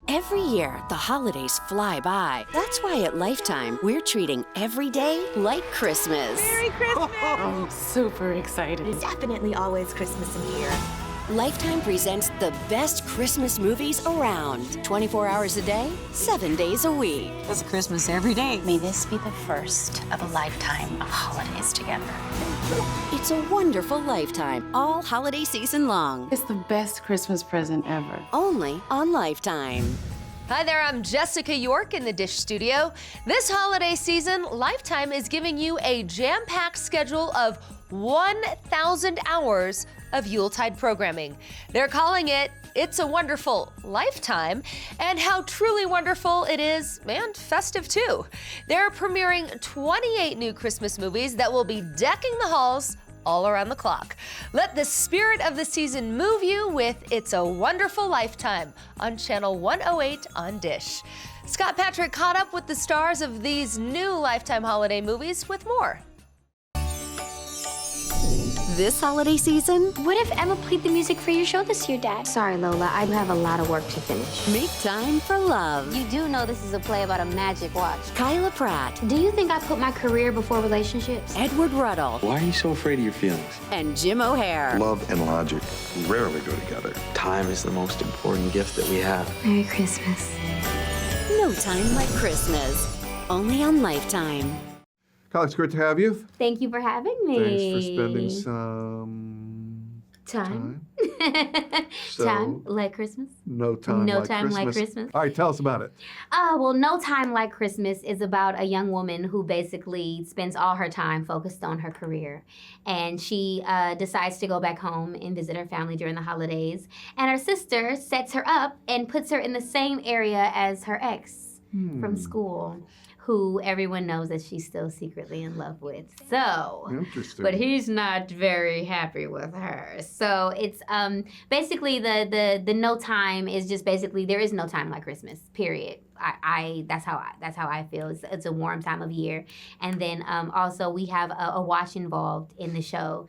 Every year, the holidays fly by. That's why at Lifetime, we're treating every day like Christmas. Merry Christmas! I'm super excited. It's definitely always Christmas in here. Lifetime presents the best Christmas movies around. 24 hours a day, 7 days a week. It's Christmas every day. May this be the first of a lifetime of holidays together. It's a wonderful Lifetime, all holiday season long. It's the best Christmas present ever. Only on Lifetime. Hi there, I'm Jessica York in the Dish Studio. This holiday season, Lifetime is giving you a jam-packed schedule of 1,000 hours of Yuletide programming. They're calling it It's a Wonderful Lifetime, and how truly wonderful it is, and festive too. They're premiering 28 new Christmas movies that will be decking the halls all around the clock. Let the spirit of the season move you with It's a Wonderful Lifetime on Channel 108 on Dish. Scott Patrick caught up with the stars of these new Lifetime holiday movies with more. This holiday season, What if Emma played the music for your show this year, Dad? Sorry, Lola, I have a lot of work to finish. make time for love. You do know this is a play about a magic watch. Kyla Pratt, Do you think I put my career before relationships? Edward Ruddle, Why are you so afraid of your feelings? and Jim O'Hare. Love and logic rarely go together. Time is the most important gift that we have. Merry Christmas. No time like Christmas. Only on Lifetime. Kyle, it's great to have you. Thank you for having me. Thanks for spending some time. So, Time like Christmas? No time No like Time Christmas. Like Christmas. All right, tell us about it. Well, No Time Like Christmas is about a young woman who basically spends all her time focused on her career. And she decides to go back home and visit her family during the holidays. And her sister sets her up and puts her in the same area as her ex from school, who everyone knows that she's still secretly in love with. So, Interesting. but he's not very happy with her. So it's basically the no time is just basically there is no time like Christmas. Period. That's how I feel. It's a warm time of year, and then also we have a watch involved in the show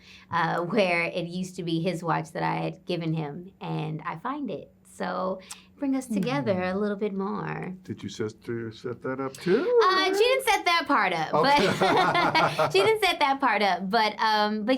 where it used to be his watch that I had given him, and I find it. So bring us together a little bit more. Did your sister set that up too? She didn't set that part up, but she didn't set that part up. But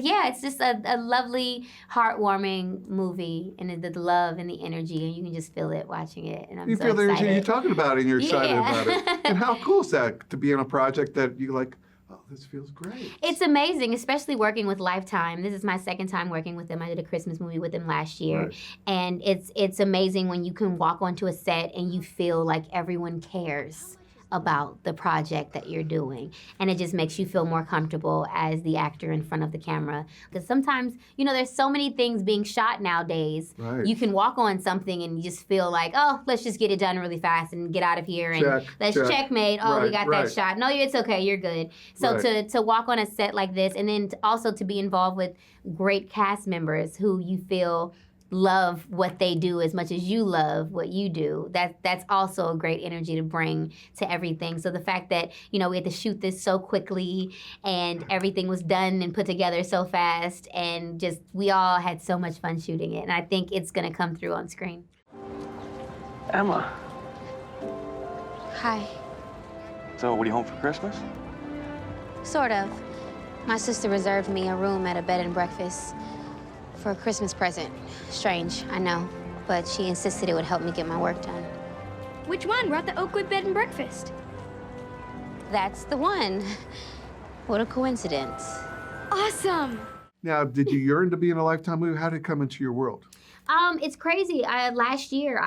yeah, it's just a lovely, heartwarming movie, and the love and the energy, and you can just feel it watching it. And I'm You so feel the energy, excited. you're talking about it, and you're excited Yeah. about it. And how cool is that to be on a project that you like, oh, this feels great. It's amazing, especially working with Lifetime. This is my second time working with them. I did a Christmas movie with them last year. Right. And it's amazing when you can walk onto a set and you feel like everyone cares about the project that you're doing. And it just makes you feel more comfortable as the actor in front of the camera. Because sometimes, there's so many things being shot nowadays. Right. You can walk on something and you just feel like, oh, let's just get it done really fast and get out of here. And Check, let's check. checkmate. Oh, we Right, got right. that shot. No, it's okay. You're good. So Right. to walk on a set like this, and then also to be involved with great cast members who you feel love what they do as much as you love what you do, that's also a great energy to bring to everything. So the fact that we had to shoot this so quickly and everything was done and put together so fast, and just we all had so much fun shooting it, and I think it's gonna come through on screen. Emma, Hi. so what are you home for Christmas? Sort of. My sister reserved me a room at a bed and breakfast for a Christmas present. Strange, I know, but she insisted it would help me get my work done. Which one? We're at the Oakwood Bed and Breakfast. That's the one. What a coincidence. Awesome. Now, did you yearn to be in a Lifetime movie? How did it come into your world? It's crazy. Last year,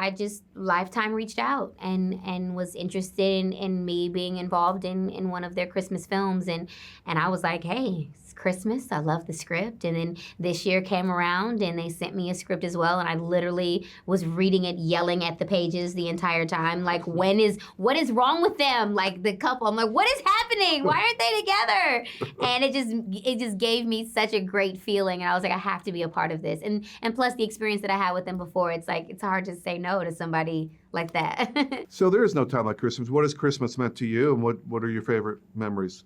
Lifetime reached out and was interested in me being involved in one of their Christmas films, and I was like, hey, it's Christmas. I love the script. And then this year came around and they sent me a script as well, and I literally was reading it, yelling at the pages the entire time, like, what is wrong with them? Like the couple. I'm like, what is happening? Why aren't they together? And it just gave me such a great feeling, and I was like, I have to be a part of this. And plus the experience that I had with them before, it's like it's hard to say no to somebody like that. So there is no time like Christmas. What has Christmas meant to you, and what are your favorite memories?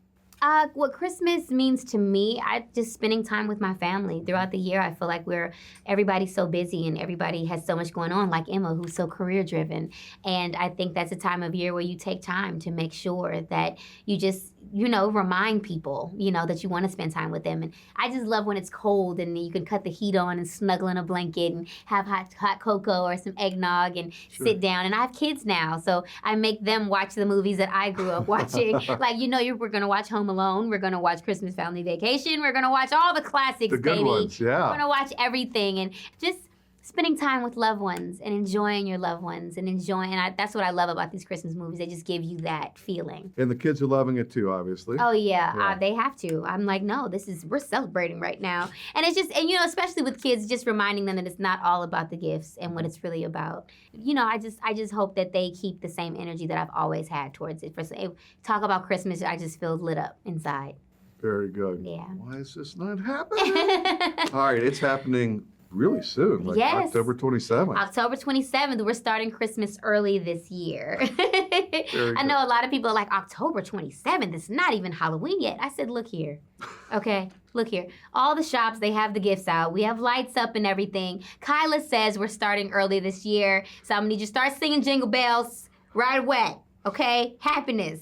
What Christmas means to me, just spending time with my family. Throughout the year, I feel like everybody's so busy and everybody has so much going on, like Emma, who's so career-driven. And I think that's a time of year where you take time to make sure that you just, remind people, that you want to spend time with them. And I just love when it's cold and you can cut the heat on and snuggle in a blanket and have hot cocoa or some eggnog and sit down. And I have kids now, so I make them watch the movies that I grew up watching. Like, we're going to watch Home Alone. We're going to watch Christmas Family Vacation. We're going to watch all the classics, the good baby. Ones, yeah. We're going to watch everything and just spending time with loved ones and enjoying your loved ones and that's what I love about these Christmas movies. They just give you that feeling. And the kids are loving it too, obviously. Oh yeah. They have to. I'm like, no, we're celebrating right now. And it's just, and especially with kids, just reminding them that it's not all about the gifts and what it's really about. I just hope that they keep the same energy that I've always had towards it. Talk about Christmas, I just feel lit up inside. Very good. Yeah. Why is this not happening? All right, it's happening really soon, like yes. October 27th. October 27th, we're starting Christmas early this year. I know a lot of people are like, October 27th, it's not even Halloween yet. I said, look here, okay? Look here. All the shops, they have the gifts out. We have lights up and everything. Kyla says we're starting early this year, so I'm gonna need you to start singing Jingle Bells right away. Okay, happiness.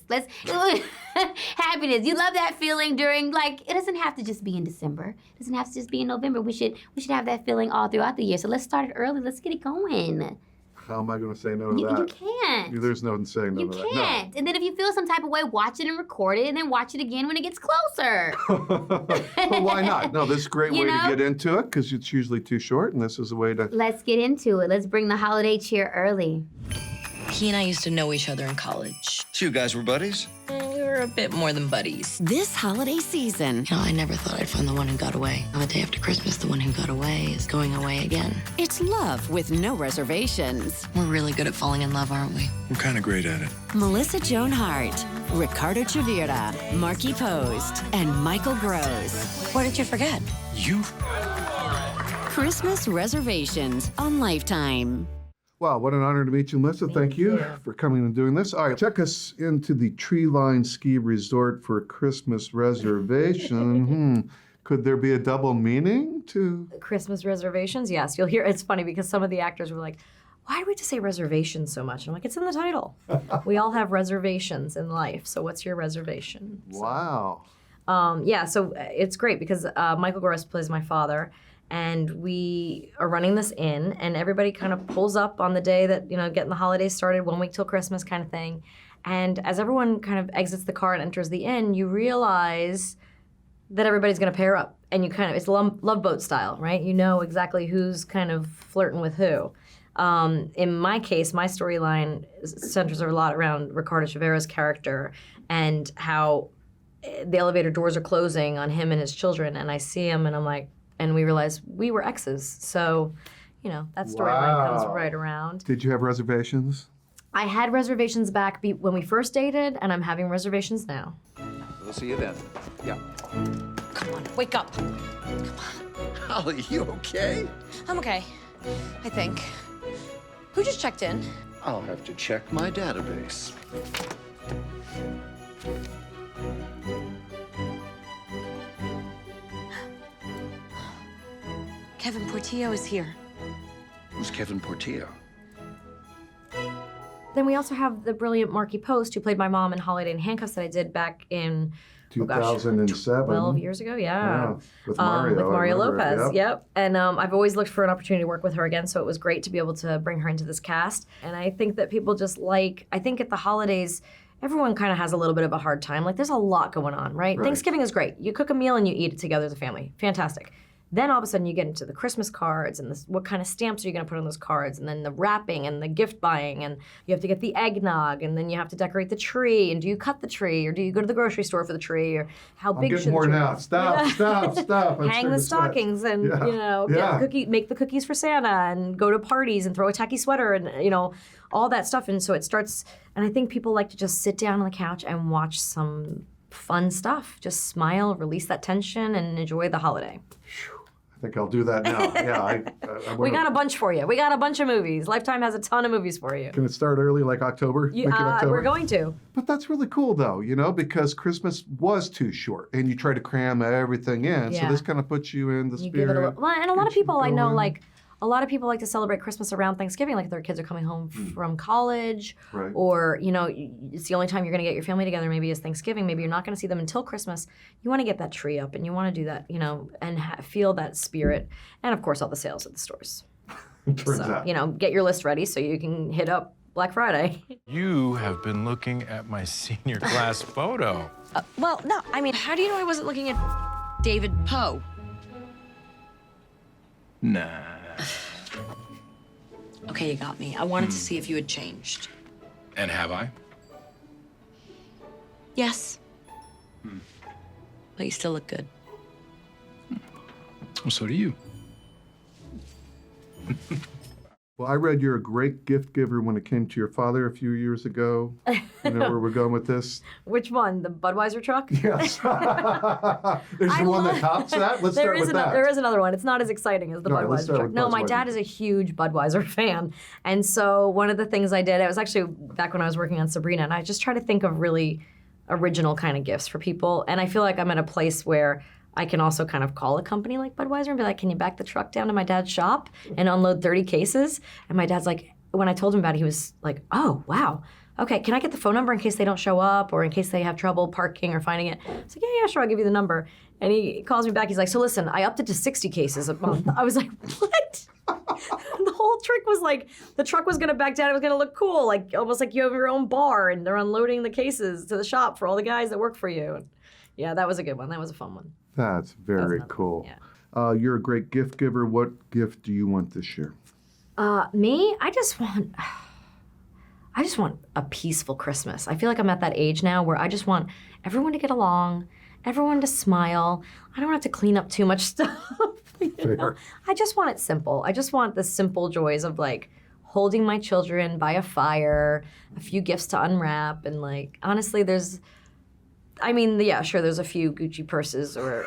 Happiness. You love that feeling during, it doesn't have to just be in December. It doesn't have to just be in November. We should have that feeling all throughout the year. So let's start it early. Let's get it going. How am I going to say no to that? You can't. There's no saying no to that. You can't. No. And then if you feel some type of way, watch it and record it, and then watch it again when it gets closer. But why not? No, this is a great way to get into it because it's usually too short, and this is a way to... Let's get into it. Let's bring the holiday cheer early. He and I used to know each other in college. So you guys were buddies? We were a bit more than buddies. This holiday season, I never thought I'd find the one who got away. On the day after Christmas, the one who got away is going away again. it's love with no reservations. We're really good at falling in love, aren't we? We're kind of great at it. Melissa Joan Hart, Ricardo Chavirra, Marky Post, and Michael Gross. What did you forget? You? Christmas Reservations on Lifetime. Wow, what an honor to meet you, Melissa. Thank you for coming and doing this. All right, check us into the Tree Line Ski Resort for Christmas reservation. Could there be a double meaning to Christmas reservations? Yes, you'll hear. It's funny because some of the actors were like, why do we have to say reservations so much? And I'm like, it's in the title. We all have reservations in life. So what's your reservation? Wow. So it's great because Michael Gross plays my father. And we are running this inn, and everybody kind of pulls up on the day that, getting the holidays started, 1 week till Christmas kind of thing. And as everyone kind of exits the car and enters the inn, you realize that everybody's going to pair up. And it's love boat style, right? You know exactly who's kind of flirting with who. In my case, my storyline centers a lot around Ricardo Chavirra's character and how the elevator doors are closing on him and his children. And I see him, and I'm like, and we realized we were exes. So, that storyline comes right around. Did you have reservations? I had reservations back when we first dated, and I'm having reservations now. We'll see you then. Yeah. Come on, wake up. Come on. Holly, you okay? I'm okay, I think. Who just checked in? I'll have to check my database. Kevin Portillo is here. Who's Kevin Portillo? Then we also have the brilliant Marky Post, who played my mom in Holiday in Handcuffs that I did back in 2007. 12 years ago, yeah. With Mario. With Mario Lopez, yep. And I've always looked for an opportunity to work with her again, so it was great to be able to bring her into this cast. And I think that people just I think at the holidays, everyone kind of has a little bit of a hard time. There's a lot going on, right? Thanksgiving is great. You cook a meal and you eat it together as a family. Fantastic. Then all of a sudden you get into the Christmas cards and what kind of stamps are you going to put on those cards, and then the wrapping and the gift buying, and you have to get the eggnog, and then you have to decorate the tree, and do you cut the tree, or do you go to the grocery store for the tree, or how big should the tree be? I'm getting more now. Stop. Hang the stockings and, make the cookies for Santa and go to parties and throw a tacky sweater and, all that stuff. And so it starts, and I think people like to just sit down on the couch and watch some fun stuff. Just smile, release that tension, and enjoy the holiday. I think I'll do that now. Yeah, We got a bunch for you. We got a bunch of movies. Lifetime has a ton of movies for you. Can it start early, like October? Make it October? We're going to. But that's really cool, though, because Christmas was too short, and you try to cram everything in. Yeah. So this kind of puts you in the You spirit. give it and a lot of people I know, going. like, a lot of people like to celebrate Christmas around Thanksgiving, like if their kids are coming home from college, Right. or, it's the only time you're going to get your family together, maybe is Thanksgiving. Maybe you're not going to see them until Christmas. You want to get that tree up, and you want to do that, and feel that spirit. And, of course, all the sales at the stores. Turns out. Get your list ready so you can hit up Black Friday. You have been looking at my senior class photo. Well, no, I mean, how do you know I wasn't looking at David Poe? Nah. Okay, you got me. I wanted to see if you had changed. And have I? Yes. But you still look good. Well, so do you. Well, I read you're a great gift giver when it came to your father a few years ago. You know where we're going with this? Which one? The Budweiser truck? Yes. There's one that tops that? Let's start with that. There is another one. It's not as exciting as the All right, let's Budweiser start truck. with No, my Budweiser. dad is a huge Budweiser fan. And so one of the things I did, it was actually back when I was working on Sabrina, and I just try to think of really original kind of gifts for people. And I feel like I'm at a place where I can also kind of call a company like Budweiser and be like, can you back the truck down to my dad's shop and unload 30 cases? And my dad's like, when I told him about it, he was like, oh, wow. Okay, can I get the phone number in case they don't show up or in case they have trouble parking or finding it? I was like, yeah, sure, I'll give you the number. And he calls me back. He's like, so listen, I upped it to 60 cases a month. I was like, what? The whole trick was like, the truck was going to back down. It was going to look cool, like almost like you have your own bar and they're unloading the cases to the shop for all the guys that work for you. And yeah, that was a good one. That was a fun one. That's very cool. Yeah. You're a great gift giver. What gift do you want this year? Me, I just want a peaceful Christmas. I feel like I'm at that age now where I just want everyone to get along, everyone to smile. I don't have to clean up too much stuff. Fair. I just want it simple. I just want the simple joys of like holding my children by a fire, a few gifts to unwrap, and like honestly, there's a few Gucci purses or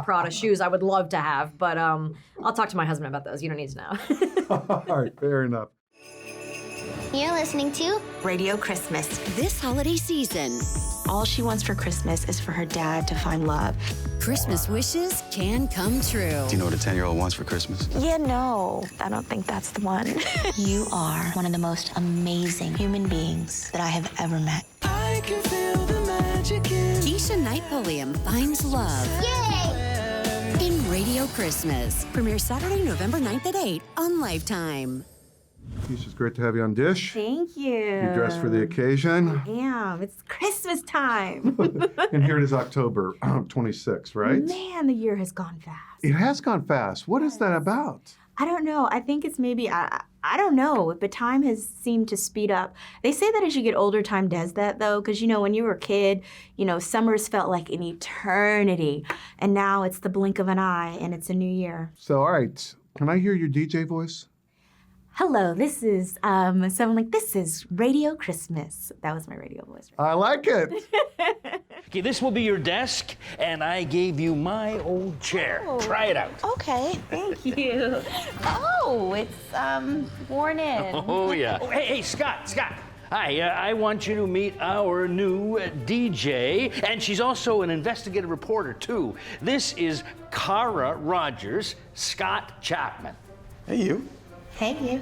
Prada shoes I would love to have, but I'll talk to my husband about those. You don't need to know. All right, fair enough. You're listening to Radio Christmas. This holiday season, All she wants for Christmas is for her dad to find love. Christmas wishes can come true. Do you know what a 10-year-old wants for Christmas? Yeah, no, I don't think that's the one. You are one of the most amazing human beings that I have ever met. I can feel the magic in Keisha Knight Pulliam finds love. Yay! In Radio Christmas. Premieres Saturday, November 9th at 8 on Lifetime. Keisha's great to have you on Dish. Thank you. You dressed for the occasion. I am. It's Christmas time. And here it is October 26th, right? Man, the year has gone fast. It has gone fast. What is that about? I don't know. I think it's maybe, I don't know, but time has seemed to speed up. They say that as you get older, time does that, though, because, when you were a kid, summers felt like an eternity. And now it's the blink of an eye, and it's a new year. So, all right. Can I hear your DJ voice? Hello, this is, this is Radio Christmas. That was my radio voice. I like it. Okay, this will be your desk, and I gave you my old chair. Try it out. Okay, thank you. Oh, it's, worn in. Oh, yeah. Oh, hey, Scott. Hi, I want you to meet our new DJ, and she's also an investigative reporter, too. This is Kara Rogers, Scott Chapman. Hey, you. Hey, you.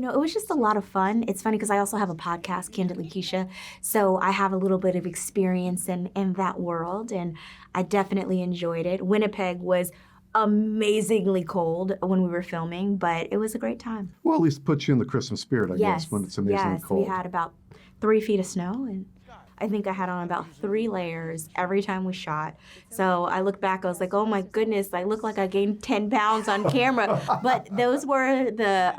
It was just a lot of fun. It's funny because I also have a podcast, Candidly Keisha, so I have a little bit of experience in that world, and I definitely enjoyed it. Winnipeg was amazingly cold when we were filming, but it was a great time. Well, at least puts you in the Christmas spirit, I guess, when it's amazingly cold. Yes, we had about 3 feet of snow, and I think I had on about 3 layers every time we shot. So I look back, I was like, oh my goodness, I look like I gained 10 pounds on camera. But those were the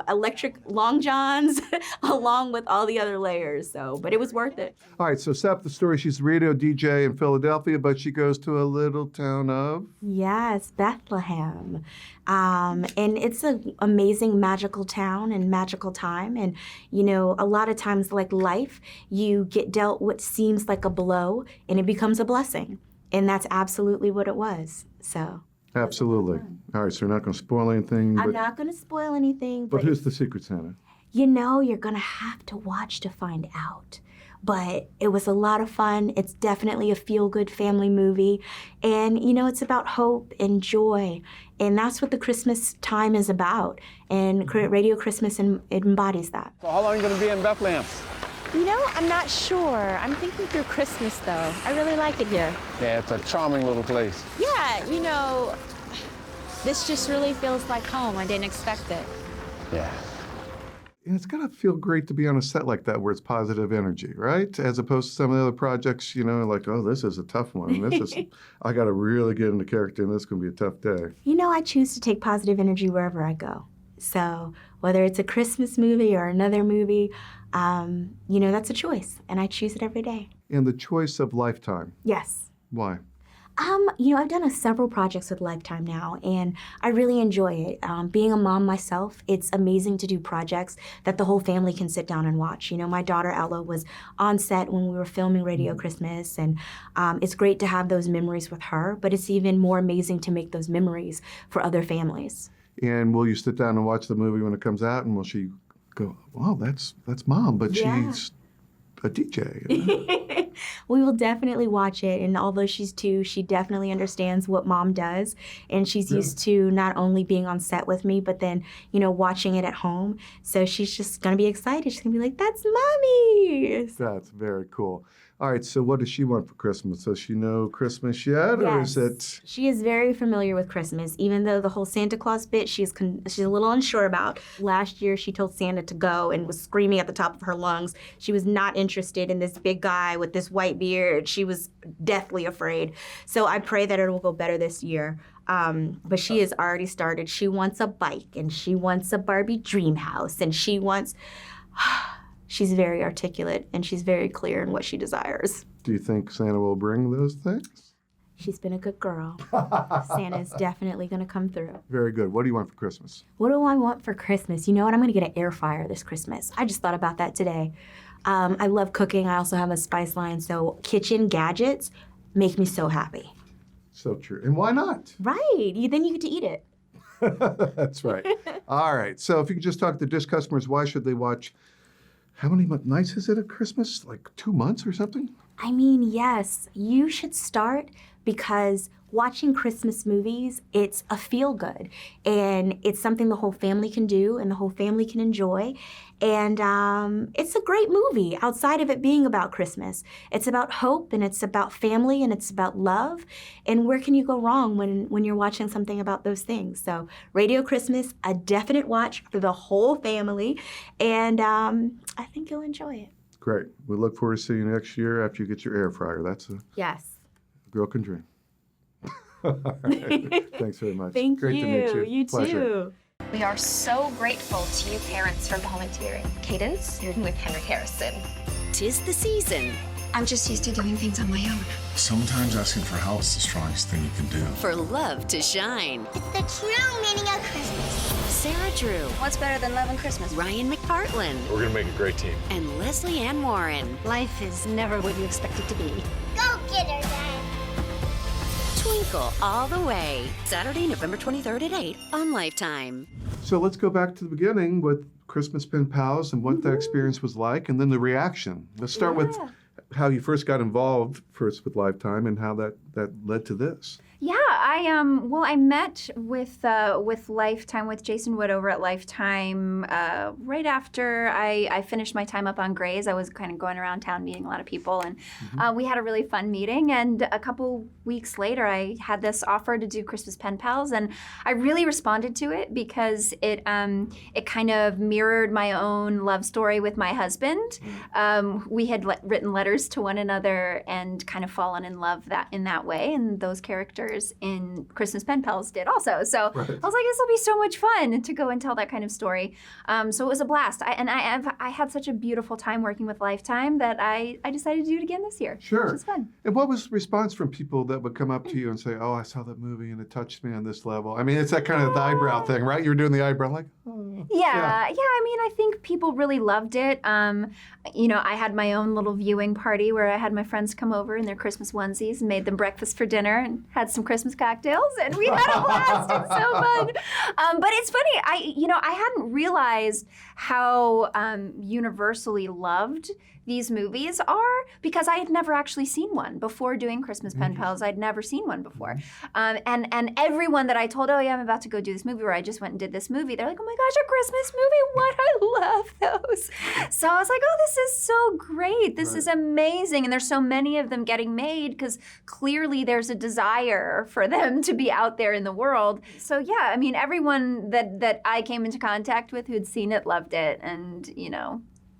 electric long johns along with all the other layers. But it was worth it. All right, so set up the story. She's a radio DJ in Philadelphia, but she goes to a little town of? Yes, Bethlehem. And it's an amazing magical town and magical time. And, a lot of times, like life, you get dealt what seems like a blow and it becomes a blessing. And that's absolutely what it was. So. Absolutely. All right, so we're not going to spoil anything. I'm not going to spoil anything. But who's the Secret Santa? You know, you're going to have to watch to find out. But it was a lot of fun. It's definitely a feel-good family movie. And, you know, it's about hope and joy. And that's what the Christmas time is about. And Radio Christmas embodies that. So how long are you going to be in Bethlehem? You know, I'm not sure. I'm thinking through Christmas, though. I really like it here. Yeah, it's a charming little place. Yeah, you know, this just really feels like home. I didn't expect it. Yeah. And it's got to feel great to be on a set like that where it's positive energy, right? As opposed to some of the other projects, you know, like, oh, this is a tough one. I got to really get into character and this is going to be a tough day. You know, I choose to take positive energy wherever I go. So whether it's a Christmas movie or another movie, you know, that's a choice. And I choose it every day. And the choice of Lifetime. Yes. Why? You know, I've done several projects with Lifetime now, and I really enjoy it. Being a mom myself, it's amazing to do projects that the whole family can sit down and watch. You know, my daughter Ella was on set when we were filming Radio Christmas, and it's great to have those memories with her, but it's even more amazing to make those memories for other families. And will you sit down and watch the movie when it comes out, and will she go, wow, that's Mom, but she's a DJ. You know? We will definitely watch it, and although she's 2, she definitely understands what Mom does, and she's used to not only being on set with me, but then, you know, watching it at home. So she's just gonna be excited. She's gonna be like, that's Mommy! That's very cool. All right, so what does she want for Christmas? Does she know Christmas yet, or is it? She is very familiar with Christmas, even though the whole Santa Claus bit she's a little unsure about. Last year, she told Santa to go and was screaming at the top of her lungs. She was not interested in this big guy with this white beard. She was deathly afraid. So I pray that it will go better this year. But she has already started. She wants a bike, and she wants a Barbie dream house, and she wants... She's very articulate, and she's very clear in what she desires. Do you think Santa will bring those things? She's been a good girl. Santa is definitely going to come through. Very good. What do you want for Christmas? What do I want for Christmas? You know what? I'm going to get an air fryer this Christmas. I just thought about that today. I love cooking. I also have a spice line, so kitchen gadgets make me so happy. So true. And why not? Right. Then you get to eat it. That's right. All right. So if you could just talk to Dish customers, why should they watch... How many nights is it at Christmas? Like 2 months or something? I mean, yes. You should start because watching Christmas movies, it's a feel-good. And it's something the whole family can do and the whole family can enjoy. And it's a great movie outside of it being about Christmas. It's about hope, and it's about family, and it's about love. And where can you go wrong when you're watching something about those things? So Radio Christmas, a definite watch for the whole family. And I think you'll enjoy it. Great. We look forward to seeing you next year after you get your air fryer. That's a girl can dream. All right. Thanks very much. Thank Great you. to meet you. You Pleasure. too. We are so grateful to you parents for volunteering. Cadence, you're with Henry Harrison. 'Tis the season I'm just used to doing things on my own. Sometimes asking for help is the strongest thing you can do. for love to shine. It's the true meaning of Christmas. Sarah Drew, What's better than love and Christmas? Ryan McPartland, We're gonna make a great team. and Leslie Ann Warren. Life is never what you expect it to be. Go get her, Dad. Twinkle all the way. Saturday, November 23rd at 8 on Lifetime. So let's go back to the beginning with Christmas Pen Pals and what that experience was like, and then the reaction. Let's start with how you first got involved first with Lifetime and how that led to this. Yeah, I met with Lifetime, with Jason Wood over at Lifetime right after I finished my time up on Grey's. I was kind of going around town meeting a lot of people, and we had a really fun meeting. And a couple weeks later, I had this offer to do Christmas Pen Pals, and I really responded to it because it kind of mirrored my own love story with my husband. We had written letters to one another and kind of fallen in love in that way, and those characters in Christmas Pen Pals did also. So I was like, this will be so much fun to go and tell that kind of story. So it was a blast. I had such a beautiful time working with Lifetime that I decided to do it again this year. Sure. Which was fun. And what was the response from people that would come up to you and say, oh, I saw that movie and it touched me on this level? I mean, it's that kind of the eyebrow thing, right? You were doing the eyebrow like, oh. Yeah. I mean, I think people really loved it. I had my own little viewing party where I had my friends come over in their Christmas onesies and made them breakfast for dinner and had some some Christmas cocktails, and we had a blast. It's so fun. But it's funny. I hadn't realized how universally loved these movies are because I had never actually seen one before doing Christmas Pen Pals. I'd never seen one before. And everyone that I told, oh yeah, I'm about to go do this movie, or I just went and did this movie, they're like, oh my gosh, a Christmas movie, what? I love those. So I was like, oh, this is so great. This is amazing. And there's so many of them getting made because clearly there's a desire for them to be out there in the world. So yeah, I mean, everyone that I came into contact with who'd seen it loved it. And,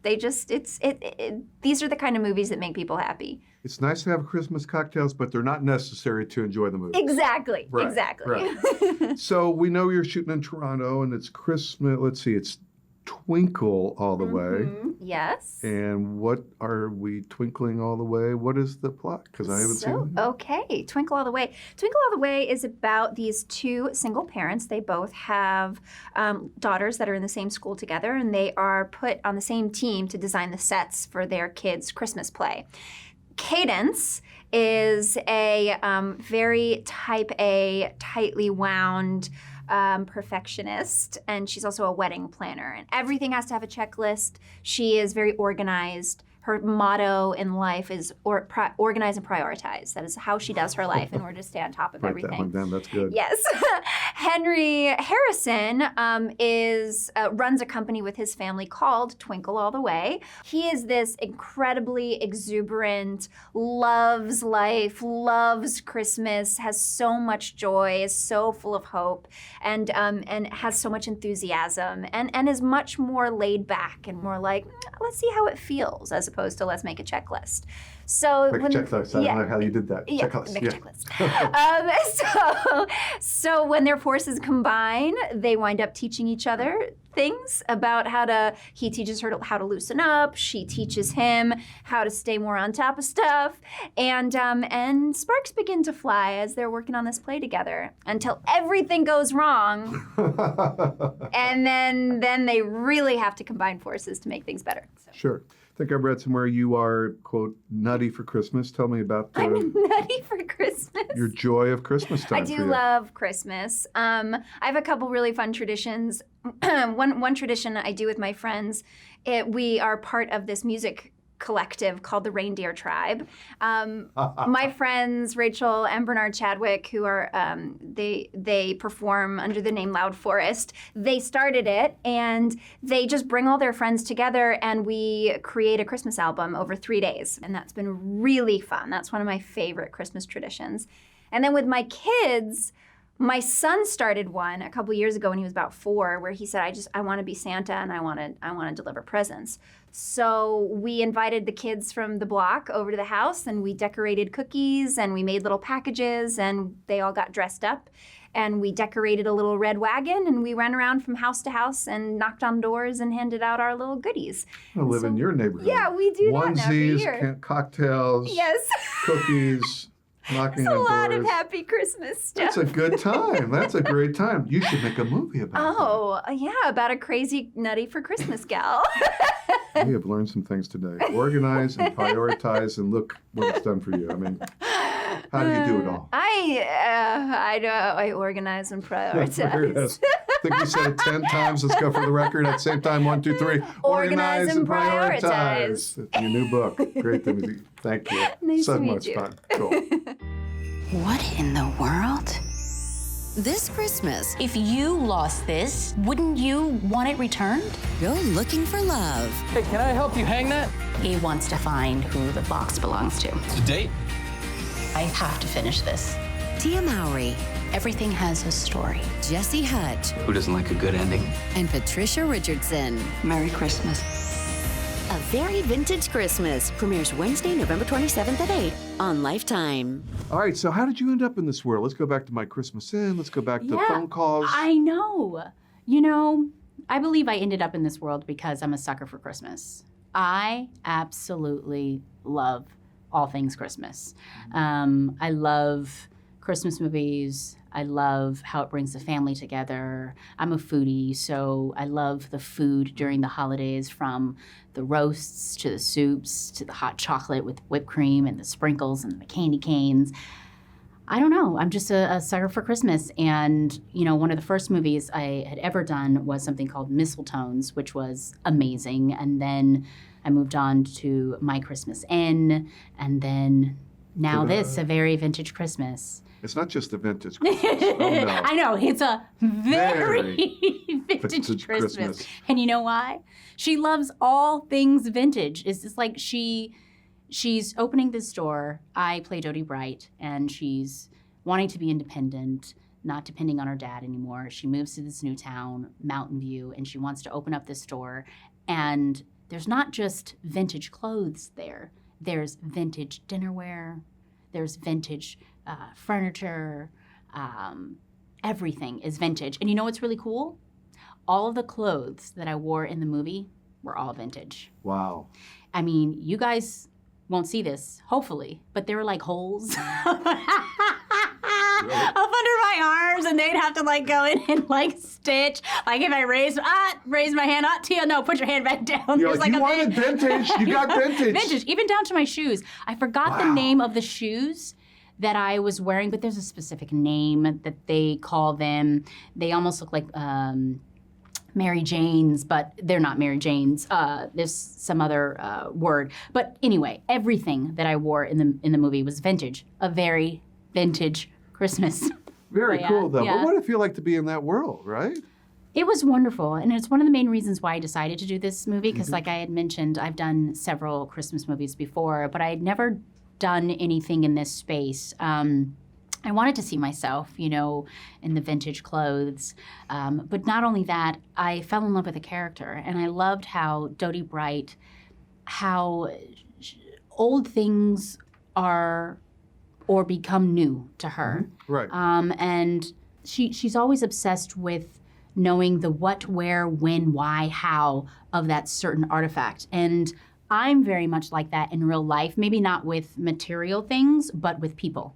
they just, these are the kind of movies that make people happy. It's nice to have Christmas cocktails, but they're not necessary to enjoy the movie. Exactly, Right, exactly. right. So we know you're shooting in Toronto, and it's Christmas, let's see, it's Twinkle All the Way. Yes. And what are we twinkling all the way? What is the plot? Because I haven't seen it. Okay, Twinkle All the Way. Twinkle All the Way is about these two single parents. They both have daughters that are in the same school together, and they are put on the same team to design the sets for their kids' Christmas play. Cadence is a very type A, tightly wound perfectionist, and she's also a wedding planner, and everything has to have a checklist. She is very organized. Her motto in life is organize and prioritize. That is how she does her life in order to stay on top of everything. Write that one down. That's good. Yes. Henry Harrison runs a company with his family called Twinkle All the Way. He is this incredibly exuberant, loves life, loves Christmas, has so much joy, is so full of hope, and has so much enthusiasm, and is much more laid back and more like, let's see how it feels, as opposed to let's make a checklist. So Make a checklist. I don't know how you did that. Yeah, Checklist. make a checklist. So when their forces combine, they wind up teaching each other things about he teaches her how to loosen up, she teaches him how to stay more on top of stuff, and sparks begin to fly as they're working on this play together until everything goes wrong, and then they really have to combine forces to make things better. So. Sure. I think I've read somewhere you are, quote, nutty for Christmas. Tell me about I'm nutty for Christmas. your joy of Christmas time. I do love Christmas. I have a couple really fun traditions. One tradition I do with my friends, we are part of this music collective called the Reindeer Tribe. My friends Rachel and Bernard Chadwick, who are they perform under the name Loud Forest. They started it, and they just bring all their friends together, and we create a Christmas album over 3 days, and that's been really fun. That's one of my favorite Christmas traditions. And then with my kids, my son started one a couple years ago when he was about 4, where he said, I want to be Santa, and I want to deliver presents. So we invited the kids from the block over to the house, and we decorated cookies, and we made little packages, and they all got dressed up. And we decorated a little red wagon, and we ran around from house to house and knocked on doors and handed out our little goodies. I live in your neighborhood. Yeah, we do that every year. Onesies, cocktails, yes, cookies. Knocking it's a on lot doors. of happy Christmas stuff. That's a good time. That's a great time. You should make a movie about Yeah, about a crazy nutty for Christmas gal. that. We have learned some things today. Organize and prioritize, and look what it's done for you. I mean, how do you do it all? I organize and prioritize. I think we said it 10 times. Let's go for the record. At the same time, 1, 2, 3. Organize and prioritize. That's your new book. Great thing. Thank you. Nice so to meet much you. fun. Cool. What in the world? This Christmas, If you lost this, wouldn't you want it returned? go looking for love. Hey, can I help you hang that? He wants to find who the box belongs to. It's a date. I have to finish this. Tia Mowry, Everything has a story. Jesse Hutt, Who doesn't like a good ending? and Patricia Richardson. Merry Christmas. A Very Vintage Christmas premieres Wednesday, November 27th at 8 on Lifetime. All right, so how did you end up in this world? Let's go back to My Christmas Inn. Let's go back to phone calls. I know. I believe I ended up in this world because I'm a sucker for Christmas. I absolutely love all things Christmas. I love Christmas movies. I love how it brings the family together. I'm a foodie, so I love the food during the holidays, from the roasts to the soups to the hot chocolate with whipped cream and the sprinkles and the candy canes. I don't know. I'm just a sucker for Christmas. And, you know, one of the first movies I had ever done was something called Mistletones, which was amazing. And then I moved on to My Christmas Inn, and then now this, A Very Vintage Christmas. It's not just a vintage Christmas. Oh, no. I know. It's a very vintage Christmas. And you know why? She loves all things vintage. It's just like she's opening this store. I play Dodie Bright, and she's wanting to be independent, not depending on her dad anymore. She moves to this new town, Mountain View, and she wants to open up this store. And there's not just vintage clothes there. There's vintage dinnerware. There's vintage furniture. Everything is vintage. And you know what's really cool? All of the clothes that I wore in the movie were all vintage. Wow. I mean, you guys won't see this, hopefully, but there were like holes up under my arms, and they'd have to like go in and like stitch. Like if I raise my hand, Tia, no, put your hand back down. You're like, you wanted vintage, you got vintage. Vintage, even down to my shoes. I forgot the name of the shoes that I was wearing, but there's a specific name that they call them. They almost look like Mary Jane's, but they're not Mary Jane's. There's some other word. But anyway, everything that I wore in the movie was vintage. A very vintage Christmas. Very cool, though. Yeah. But what did it feel like to be in that world, right? It was wonderful, and it's one of the main reasons why I decided to do this movie, because like I had mentioned, I've done several Christmas movies before, but I had never done anything in this space. I wanted to see myself, you know, in the vintage clothes. But not only that, I fell in love with the character, and I loved how Dodie Bright, how old things are or become new to her. Right. And she's always obsessed with knowing the what, where, when, why, how of that certain artifact. And I'm very much like that in real life, maybe not with material things, but with people.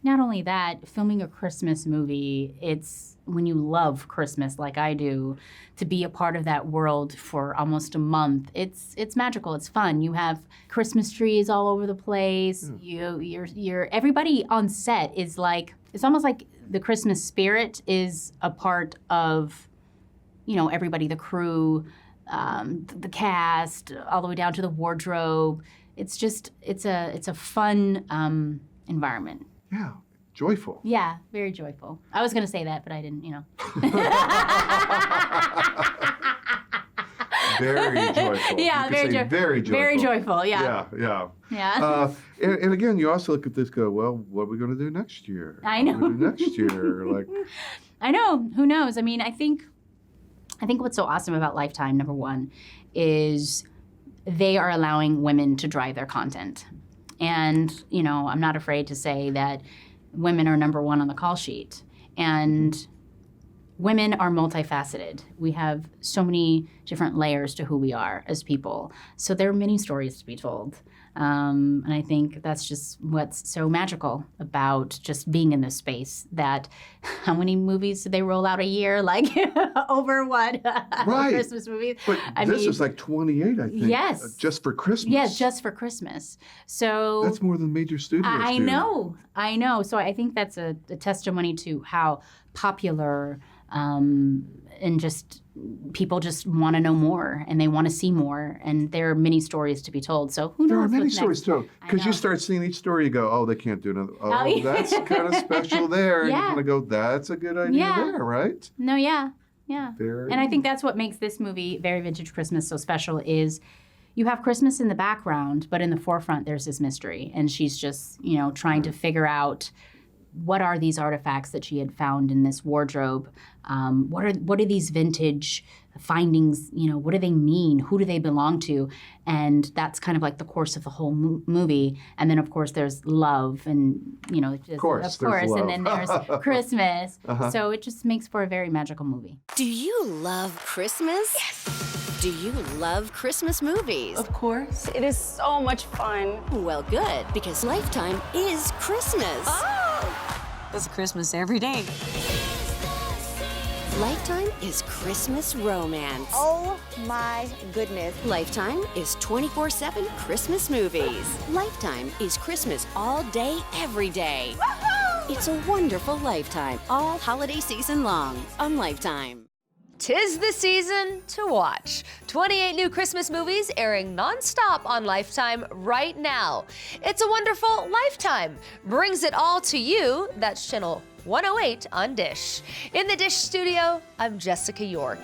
Not only that, filming a Christmas movie, it's when you love Christmas like I do, to be a part of that world for almost a month, it's magical, it's fun. You have Christmas trees all over the place. You're everybody on set is like, it's almost like the Christmas spirit is a part of, you know, everybody, the crew, the cast, all the way down to the wardrobe. It's just, it's a fun environment. Yeah, joyful. Yeah, very joyful. I was going to say that, but I didn't, you know. Very joyful. Yeah, very joyful. Very joyful. Very joyful, yeah. Yeah. Yeah. And again, you also look at this, go, well, what are we going to do next year? I know. What are we gonna do next year? Like, I know. Who knows? I mean, I think what's so awesome about Lifetime, number one, is they are allowing women to drive their content. And, you know, I'm not afraid to say that women are number one on the call sheet. And women are multifaceted. We have so many different layers to who we are as people. So there are many stories to be told. And I think that's just what's so magical about just being in this space, that how many movies do they roll out a year? Like over what? Right. Christmas movies? But this is like 28, I think. Yes. Just for Christmas. Yes, just for Christmas. So that's more than major studios I do. know. So I think that's a testimony to how popular and just people just want to know more, and they want to see more, and there are many stories to be told. So who knows? There are many what's stories next. to tell. Because you start seeing each story, you go, oh, they can't do another. Oh, that's kind of special there. And you kind of go, that's a good idea there, right? No, yeah. Very. And I think that's what makes this movie, Very Vintage Christmas, so special is you have Christmas in the background, but in the forefront there's this mystery, and she's just, you know, trying to figure out what are these artifacts that she had found in this wardrobe? What are these vintage findings? You know, what do they mean? Who do they belong to? And that's kind of like the course of the whole movie. And then, of course, there's love, and you know, just, of course, and then there's Christmas. So it just makes for a very magical movie. Do you love Christmas? Yes. Do you love Christmas movies? Of course. It is so much fun. Well, good, because Lifetime is Christmas. Oh! It's Christmas every day. Lifetime is Christmas romance. Oh my goodness. Lifetime is 24/7 Christmas movies. Lifetime is Christmas all day, every day. Woohoo! It's a wonderful Lifetime, all holiday season long on Lifetime. 'Tis the season to watch. 28 new Christmas movies airing nonstop on Lifetime right now. It's a Wonderful Lifetime brings it all to you. That's channel 108 on Dish. In the Dish studio, I'm Jessica York.